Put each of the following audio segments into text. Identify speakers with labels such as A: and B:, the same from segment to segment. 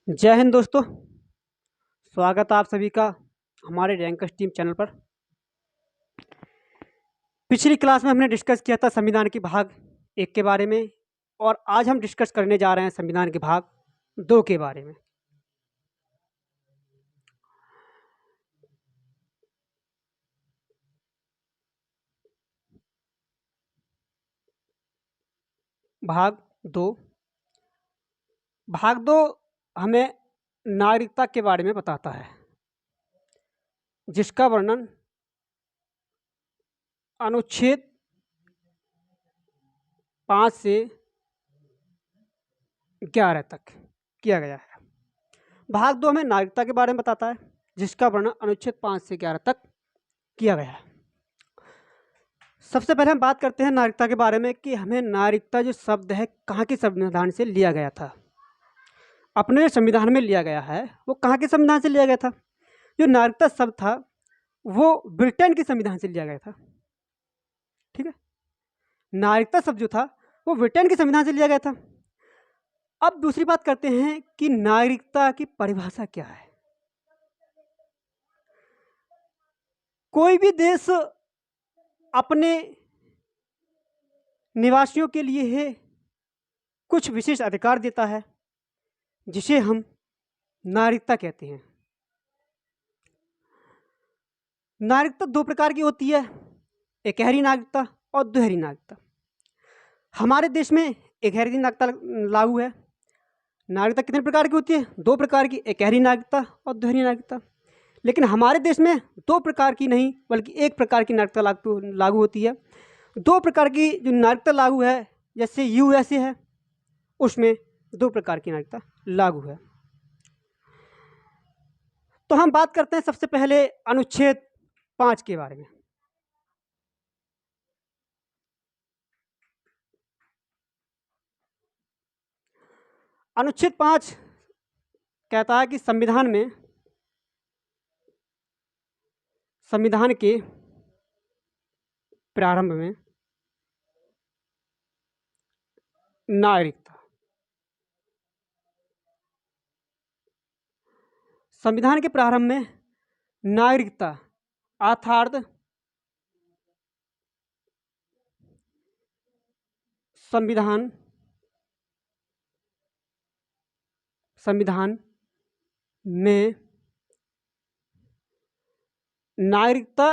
A: जय हिंद दोस्तों। स्वागत है आप सभी का हमारे रैंकर्स टीम चैनल पर। पिछली क्लास में हमने डिस्कस किया था संविधान के भाग 1 के बारे में और आज हम डिस्कस करने जा रहे हैं संविधान के भाग 2 के बारे में। भाग 2 भाग 2 हमें नागरिकता के बारे में बताता है, जिसका वर्णन अनुच्छेद 5 से 11 तक किया गया है। भाग 2 हमें नागरिकता के बारे में बताता है, जिसका वर्णन अनुच्छेद 5 से 11 तक किया गया है। सबसे पहले हम बात करते हैं नागरिकता के बारे में कि हमें नागरिकता जो शब्द है कहाँ के संविधान से लिया गया था। अपने संविधान में लिया गया है वो कहाँ के संविधान से लिया गया था। जो नागरिकता शब्द था वो ब्रिटेन के संविधान से लिया गया था। ठीक है, नागरिकता शब्द जो था वो ब्रिटेन के संविधान से लिया गया था। अब दूसरी बात करते हैं कि नागरिकता की परिभाषा क्या है। कोई भी देश अपने निवासियों के लिए है कुछ विशेष अधिकार देता है, जिसे हम नागरिकता कहते हैं। नागरिकता 2 प्रकार की होती है, एकहरी नागरिकता और दोहरी नागरिकता। हमारे देश में एकहरी नागरिकता लागू है। नागरिकता कितने प्रकार की होती है? 2 प्रकार की, एकहरी नागरिकता और दोहरी नागरिकता। लेकिन हमारे देश में 2 प्रकार की नहीं बल्कि 1 प्रकार की नागरिकता लागू होती है। 2 प्रकार की जो नागरिकता लागू है, जैसे यूएसए है, उसमें 2 प्रकार की नागरिकता लागू है। तो हम बात करते हैं सबसे पहले अनुच्छेद 5 के बारे में। अनुच्छेद 5 कहता है कि संविधान के प्रारंभ में नागरिकता, संविधान के प्रारंभ में नागरिकता अर्थात संविधान में नागरिकता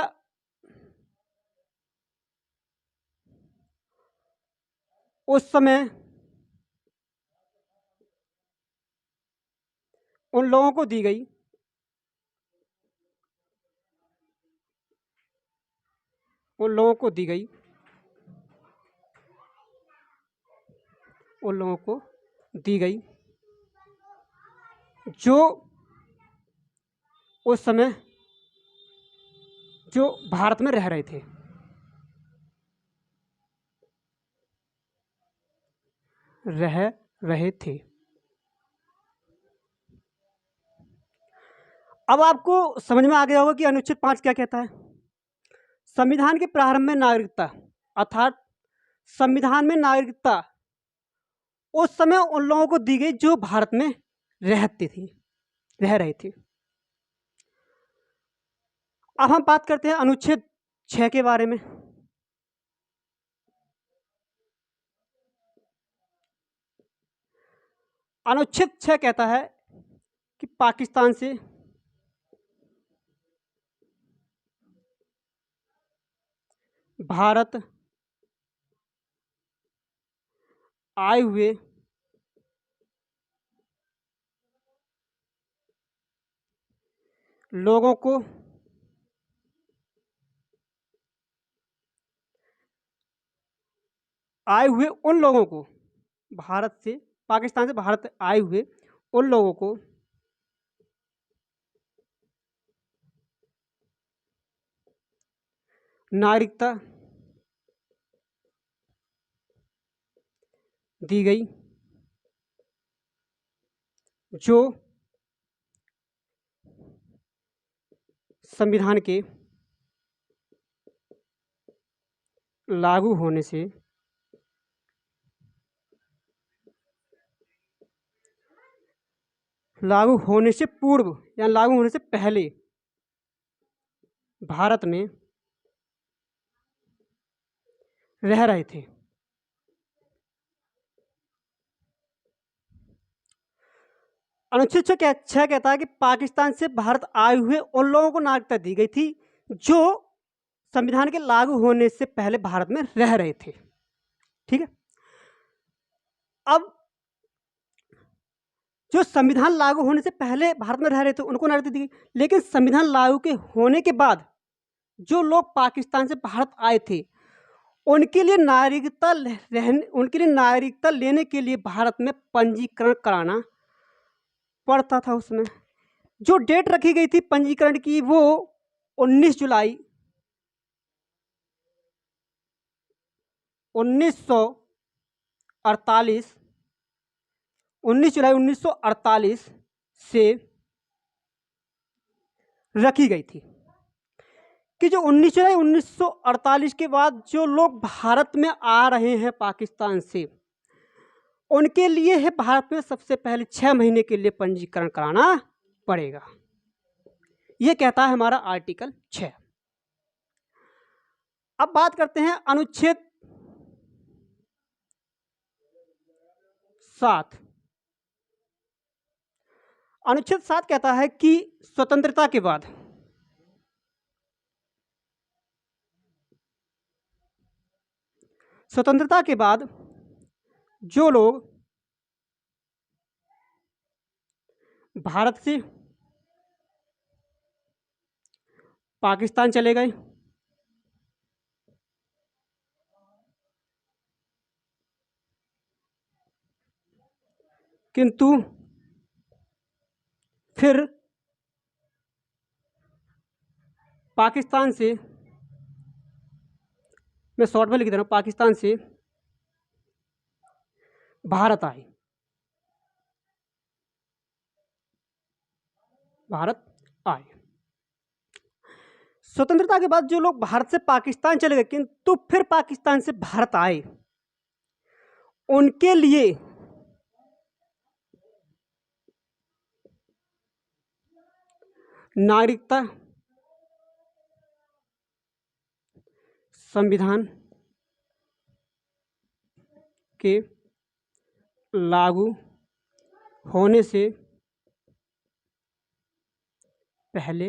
A: उस समय उन लोगों को दी गई उन लोगों को दी गई जो उस समय जो भारत में रह रहे थे। अब आपको समझ में आ गया होगा कि अनुच्छेद 5 क्या कहता है। संविधान के प्रारंभ में नागरिकता अर्थात संविधान में नागरिकता उस समय उन लोगों को दी गई जो भारत में रह रहे थे। अब हम बात करते हैं अनुच्छेद 6 के बारे में। अनुच्छेद 6 कहता है कि पाकिस्तान से भारत आए हुए लोगों को पाकिस्तान से भारत आए हुए उन लोगों को नागरिकता दी गई जो संविधान के लागू होने से लागू होने से पूर्व या लागू होने से पहले भारत में रह रहे थे। अनुच्छेद 6 कहता है कि पाकिस्तान से भारत आए हुए उन लोगों को नागरिकता दी गई थी जो संविधान के लागू होने से पहले भारत में रह रहे थे। ठीक है, अब जो संविधान लागू होने से पहले भारत में रह रहे थे उनको नागरिकता दी गई, लेकिन संविधान लागू के होने के बाद जो लोग पाकिस्तान से भारत आए थे उनके लिए नागरिकता लेने के लिए भारत में पंजीकरण कराना पड़ता था। उसमें जो डेट रखी गई थी पंजीकरण की वो 19 जुलाई 1948 से रखी गई थी कि जो 19 जुलाई 1948 के बाद जो लोग भारत में आ रहे हैं पाकिस्तान से उनके लिए है भारत में सबसे पहले 6 महीने के लिए पंजीकरण कराना पड़ेगा। यह कहता है हमारा आर्टिकल 6। अब बात करते हैं अनुच्छेद 7। अनुच्छेद 7 कहता है कि स्वतंत्रता के बाद जो लोग भारत से पाकिस्तान चले गए किंतु फिर पाकिस्तान से, मैं शॉर्ट में लिख दे रहा हूं, पाकिस्तान से भारत आए, स्वतंत्रता के बाद जो लोग भारत से पाकिस्तान चले गए किंतु फिर पाकिस्तान से भारत आए उनके लिए नागरिकता संविधान के लागू होने से पहले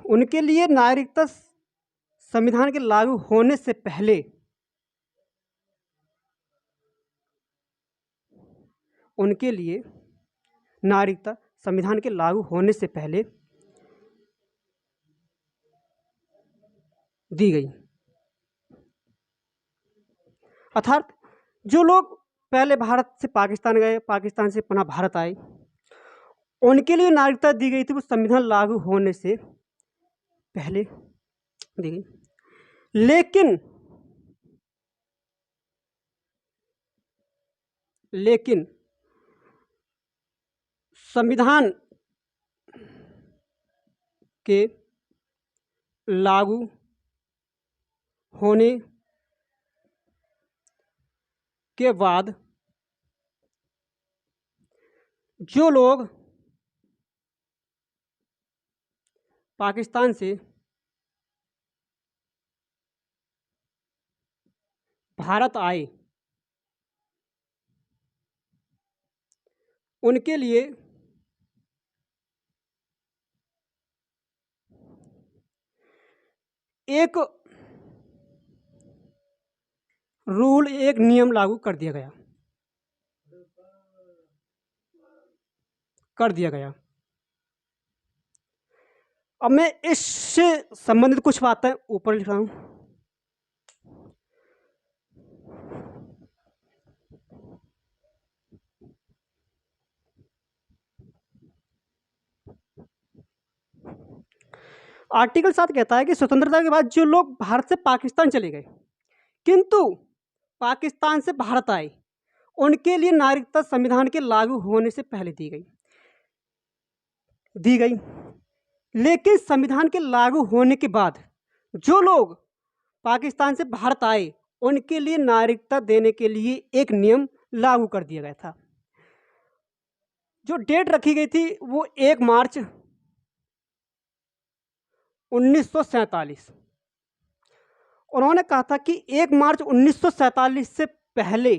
A: उनके लिए नागरिकता संविधान के लागू होने से पहले उनके लिए नागरिकता संविधान के लागू होने से पहले दी गई। अर्थात जो लोग पहले भारत से पाकिस्तान गए, पाकिस्तान से पुनः भारत आए, उनके लिए नागरिकता दी गई थी वो संविधान लागू होने से पहले दी गई। लेकिन संविधान के लागू होने के बाद जो लोग पाकिस्तान से भारत आए उनके लिए एक रूल, एक नियम लागू कर दिया गया। अब मैं इससे संबंधित कुछ बातें ऊपर लिख रहा हूं। आर्टिकल 7 कहता है कि स्वतंत्रता के बाद जो लोग भारत से पाकिस्तान चले गए किंतु पाकिस्तान से भारत आए उनके लिए नागरिकता संविधान के लागू होने से पहले दी गई। लेकिन संविधान के लागू होने के बाद जो लोग पाकिस्तान से भारत आए उनके लिए नागरिकता देने के लिए एक नियम लागू कर दिया गया था। जो डेट रखी गई थी वो 1 मार्च 1947। उन्होंने कहा था कि 1 मार्च 1947 से पहले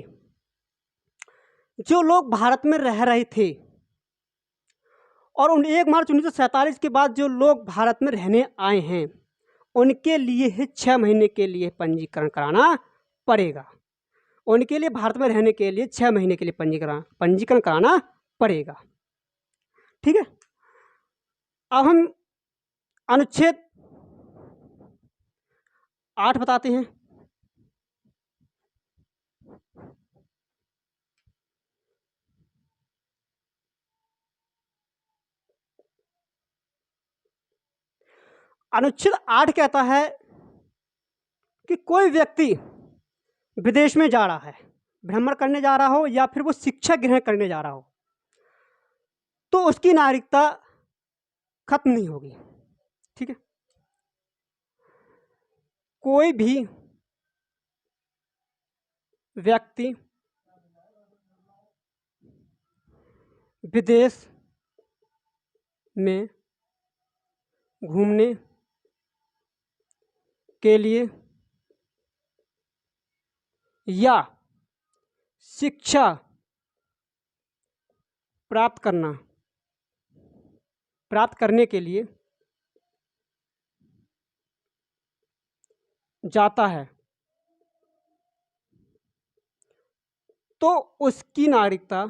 A: जो लोग भारत में रह रहे थे और उन 1 मार्च 1947 के बाद जो लोग भारत में रहने आए हैं, उनके लिए 6 महीने के लिए पंजीकरण कराना पड़ेगा। उनके लिए भारत में रहने के लिए 6 महीने के लिए पंजीकरण कराना पड़ेगा। ठीक है। अब हम अनुच्छेद 8 बताते हैं। अनुच्छेद 8 कहता है कि कोई व्यक्ति विदेश में जा रहा है, भ्रमण करने जा रहा हो या फिर वो शिक्षा ग्रहण करने जा रहा हो, तो उसकी नागरिकता खत्म नहीं होगी। ठीक है। कोई भी व्यक्ति विदेश में घूमने के लिए या शिक्षा प्राप्त करने के लिए जाता है, तो उसकी नागरिकता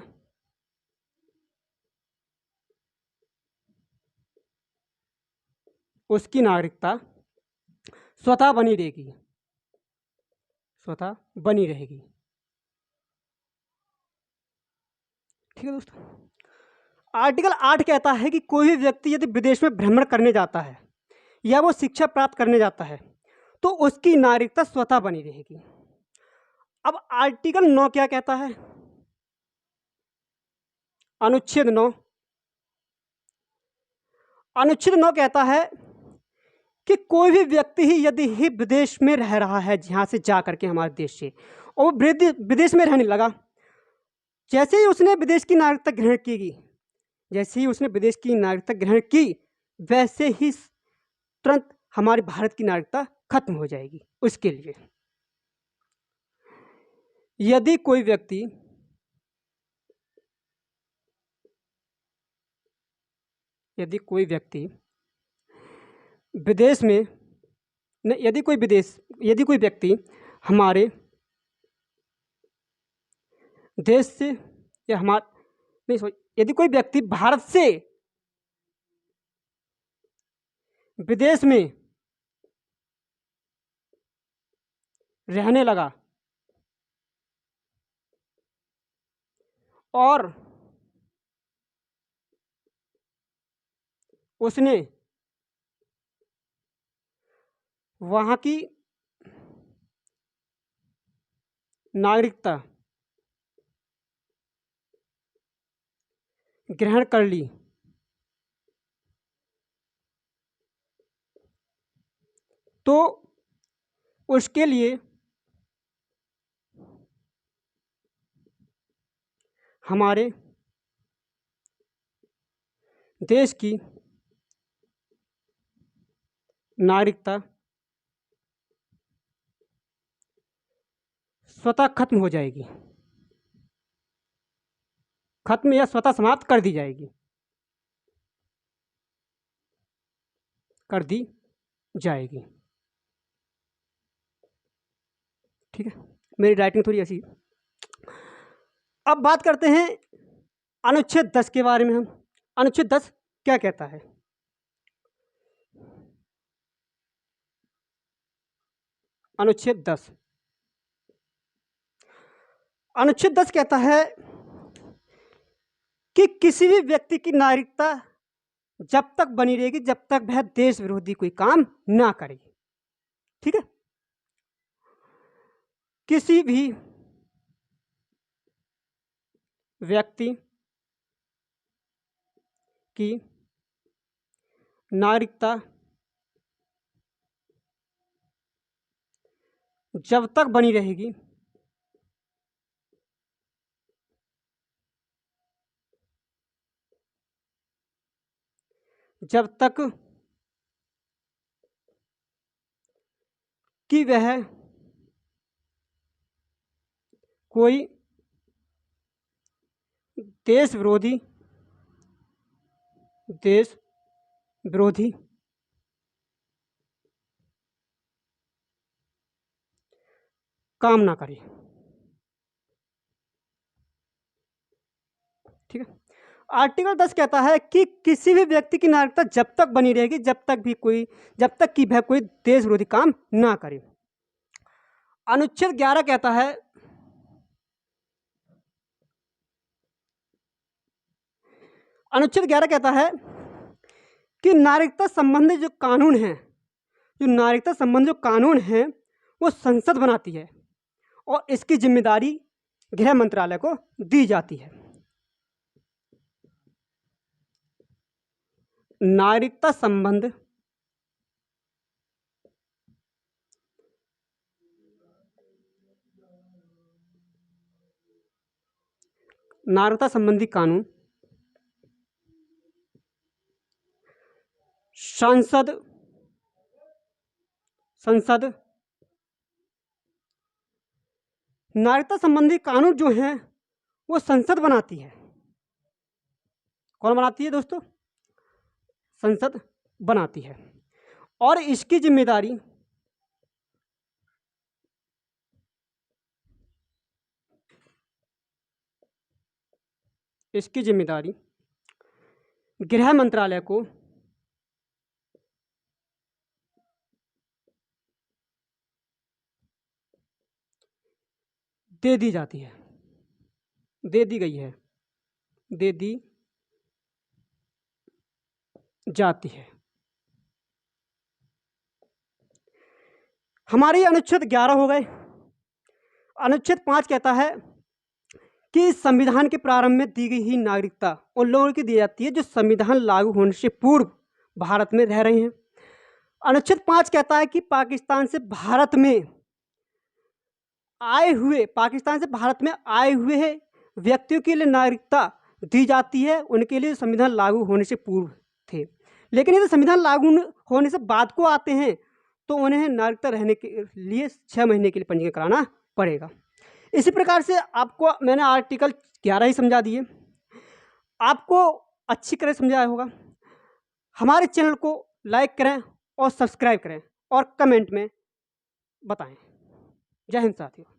A: स्वतः बनी रहेगी। ठीक है दोस्तों। आर्टिकल 8 कहता है कि कोई भी व्यक्ति यदि विदेश में भ्रमण करने जाता है या वो शिक्षा प्राप्त करने जाता है तो उसकी नागरिकता स्वतः बनी रहेगी। अब आर्टिकल 9 क्या कहता है? अनुच्छेद 9 कहता है कि कोई भी व्यक्ति ही यदि विदेश में रह रहा है, जहां से जा करके हमारे देश से, और विदेश में रहने लगा, जैसे ही उसने विदेश की नागरिकता ग्रहण की, वैसे ही तुरंत हमारे भारत की नागरिकता खत्म हो जाएगी उसके लिए। यदि कोई व्यक्ति विदेश में यदि कोई व्यक्ति हमारे देश से या यदि कोई व्यक्ति भारत से विदेश में रहने लगा और उसने वहां की नागरिकता ग्रहण कर ली, तो उसके लिए हमारे देश की नागरिकता स्वतः खत्म हो जाएगी, खत्म या स्वतः समाप्त कर दी जाएगी। ठीक है। मेरी राइटिंग थोड़ी ऐसी। अब बात करते हैं अनुच्छेद 10 के बारे में। हम अनुच्छेद 10 क्या कहता है? अनुच्छेद 10 कहता है कि किसी भी व्यक्ति की नागरिकता जब तक बनी रहेगी जब तक वह देश विरोधी कोई काम ना करे। ठीक है। किसी भी व्यक्ति की नागरिकता जब तक बनी रहेगी, जब तक कि वह कोई देश विरोधी काम ना करे। ठीक है। आर्टिकल 10 कहता है कि किसी भी व्यक्ति की नागरिकता जब तक बनी रहेगी, जब तक कि वह कोई देश विरोधी काम ना करे। अनुच्छेद 11 कहता है कि नागरिकता संबंधी जो कानून हैं वो संसद बनाती है और इसकी जिम्मेदारी गृह मंत्रालय को दी जाती है। नागरिकता संबंधी कानून संसद नागरिकता संबंधी कानून जो हैं वो संसद बनाती है। कौन बनाती है दोस्तों? संसद बनाती है और इसकी जिम्मेदारी गृह मंत्रालय को दे दी जाती है। हमारी अनुच्छेद 11 हो गए। अनुच्छेद 5 कहता है कि संविधान के प्रारंभ में दी गई ही नागरिकता उन लोगों की दी जाती है जो संविधान लागू होने से पूर्व भारत में रह रहे हैं। अनुच्छेद 5 कहता है कि पाकिस्तान से भारत में आए हुए व्यक्तियों के लिए नागरिकता दी जाती है, उनके लिए संविधान लागू होने से पूर्व थे। लेकिन यदि संविधान लागू होने से बाद को आते हैं तो उन्हें नागरिकता रहने के लिए 6 महीने के लिए पंजीकरण कराना पड़ेगा। इसी प्रकार से आपको मैंने आर्टिकल 11 ही समझा दिए, आपको अच्छी तरह समझाया होगा। हमारे चैनल को लाइक करें और सब्सक्राइब करें और कमेंट में बताएं। जय हिंद साथियों।